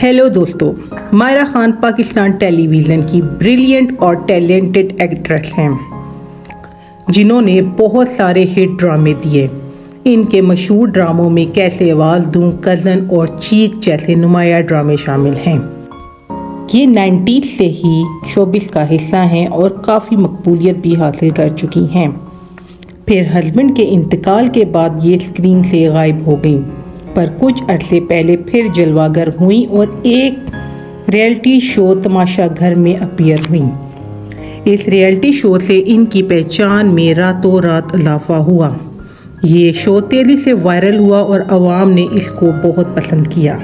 Hello दोस्तों, Myra Khan Pakistan television की brilliant और टैलेंटेड एक्ट्रेस हैं जिन्होंने बहुत सारे हिट ड्रामे दिए। इनके मशहूर ड्रामों में कैसे आवाज़ दूं, कज़न और चीक जैसे नुमाया ड्रामे शामिल हैं। ये 90s से ही शोबिस का हिस्सा हैं और काफ़ी मकबूलियत भी हासिल कर चुकी हैं। फिर हस्बैंड के इंतकाल के बाद ये स्क्रीन से गायब हो गई, पर कुछ अरसे पहले फिर जलवागर हुई और एक रियलिटी शो तमाशा घर में अपीयर हुई। इस रियलिटी शो से इनकी पहचान में रातों रात इजाफा हुआ। ये शो तेजी से वायरल हुआ और आवाम ने इसको बहुत पसंद किया।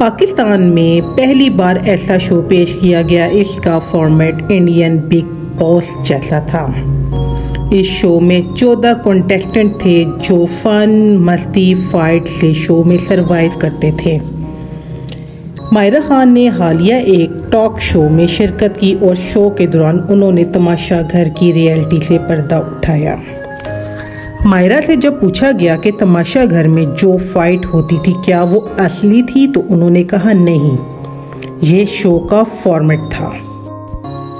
पाकिस्तान में पहली बार ऐसा शो पेश किया गया। इसका फॉर्मेट इंडियन बिग बॉस जैसा था। इस शो में 14 कंटेस्टेंट थे जो फन, मस्ती, फाइट से शो में सरवाइव करते थे। मायरा खान ने हालिया एक टॉक शो में शिरकत की और शो के दौरान उन्होंने तमाशा घर की रियलिटी से पर्दा उठाया। मायरा से जब पूछा गया कि तमाशा घर में जो फाइट होती थी क्या वो असली थी, तो उन्होंने कहा नहीं, ये शो का फॉर्मेट था।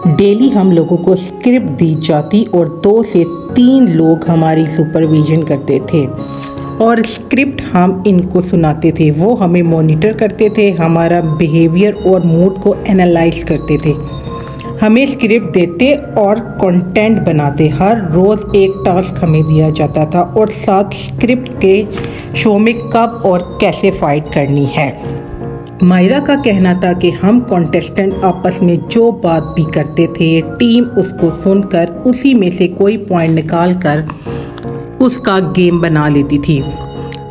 डेली हम लोगों को स्क्रिप्ट दी जाती और 2 से 3 लोग हमारी सुपरविजन करते थे और स्क्रिप्ट हम इनको सुनाते थे। वो हमें मॉनिटर करते थे, हमारा बिहेवियर और मूड को एनालाइज करते थे, हमें स्क्रिप्ट देते और कंटेंट बनाते। हर रोज़ एक टास्क हमें दिया जाता था और साथ स्क्रिप्ट के शो में कब और कैसे फाइट करनी है। मायरा का कहना था कि हम कॉन्टेस्टेंट आपस में जो बात भी करते थे, टीम उसको सुनकर उसी में से कोई पॉइंट निकाल कर उसका गेम बना लेती थी।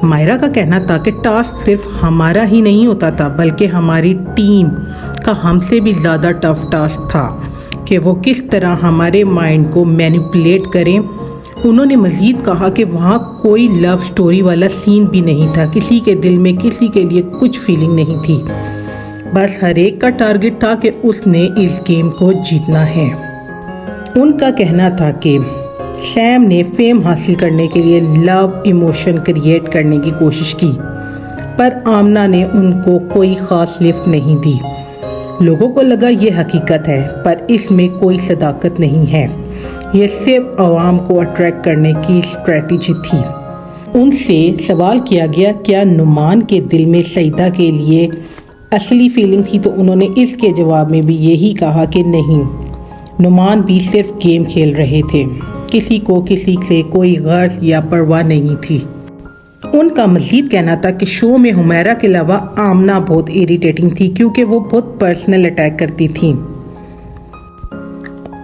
मायरा का कहना था कि टास्क सिर्फ हमारा ही नहीं होता था, बल्कि हमारी टीम का हमसे भी ज़्यादा टफ टास्क था कि वो किस तरह हमारे माइंड को मैनिपुलेट करें। उन्होंने मज़ीद कहा कि वहाँ कोई लव स्टोरी वाला सीन भी नहीं था, किसी के दिल में किसी के लिए कुछ फीलिंग नहीं थी। बस हर एक का टारगेट था कि उसने इस गेम को जीतना है। उनका कहना था कि सैम ने फेम हासिल करने के लिए लव इमोशन क्रिएट करने की कोशिश की, पर आमना ने उनको कोई ख़ास लिफ्ट नहीं दी। लोगों को लगा ये हकीकत है, पर इसमें कोई सदाकत नहीं है। ये सिर्फ आवाम को अट्रैक्ट करने की स्ट्रेटजी थी। उनसे सवाल किया गया क्या नुमान के दिल में सईदा के लिए असली फीलिंग थी, तो उन्होंने इसके जवाब में भी यही कहा कि नहीं, नुमान भी सिर्फ गेम खेल रहे थे, किसी को किसी से कोई गर्ज या परवाह नहीं थी। उनका मज़ीद कहना था कि शो में हुमैरा के अलावा आमना बहुत इरिटेटिंग थी क्योंकि वो बहुत पर्सनल अटैक करती थी।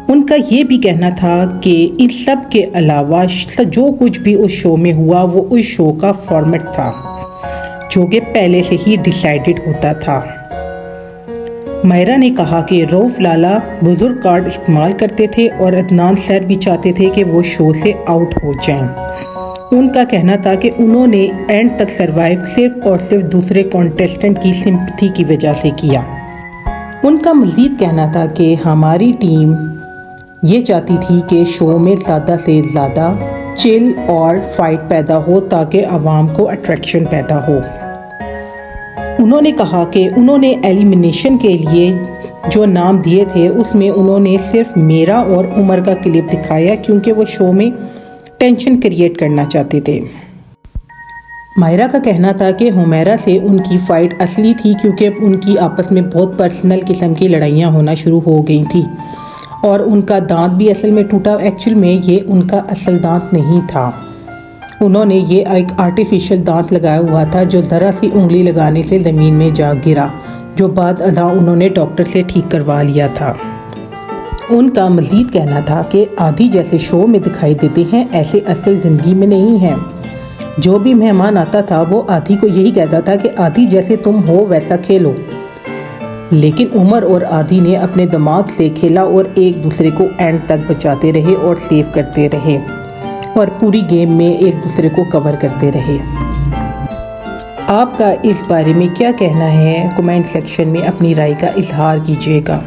उनका ये भी कहना था कि इन सब के अलावा जो कुछ भी उस शो में हुआ वो उस शो का फॉर्मेट था जो कि पहले से ही डिसाइडेड होता था। मायरा ने कहा कि रऊफ लाला बुजुर्ग कार्ड इस्तेमाल करते थे और अदनान सर भी चाहते थे कि वो शो से आउट हो जाएं। उनका कहना था कि उन्होंने एंड तक सरवाइव सिर्फ और सिर्फ दूसरे कॉन्टेस्टेंट की सिंपैथी की वजह से किया। उनका मज़ीद कहना था कि हमारी टीम ये चाहती थी कि शो में ज़्यादा से ज़्यादा चिल और फाइट पैदा हो ताकि आवाम को अट्रैक्शन पैदा हो। उन्होंने कहा कि उन्होंने एलिमिनेशन के लिए जो नाम दिए थे उसमें उन्होंने सिर्फ मेरा और उमर का क्लिप दिखाया क्योंकि वो शो में टेंशन क्रिएट करना चाहते थे। मायरा का कहना था कि हुमैरा से उनकी फ़ाइट असली थी क्योंकि उनकी आपस में बहुत पर्सनल किस्म की लड़ाइयाँ होना शुरू हो गई थी और उनका दांत भी असल में टूटा। एक्चुअल में ये उनका असल दांत नहीं था, उन्होंने ये एक आर्टिफिशियल दांत लगाया हुआ था जो ज़रा सी उंगली लगाने से ज़मीन में जा गिरा, जो बाद अज़ा उन्होंने डॉक्टर से ठीक करवा लिया था। उनका मज़ीद कहना था कि आधी जैसे शो में दिखाई देते हैं ऐसे असल ज़िंदगी में नहीं हैं। जो भी मेहमान आता था वो आधी को यही कहता था कि आधी जैसे तुम हो वैसा खेलो, लेकिन उमर और आधी ने अपने दिमाग से खेला और एक दूसरे को एंड तक बचाते रहे और सेव करते रहे और पूरी गेम में एक दूसरे को कवर करते रहे। आपका इस बारे में क्या कहना है? कमेंट सेक्शन में अपनी राय का इजहार कीजिएगा।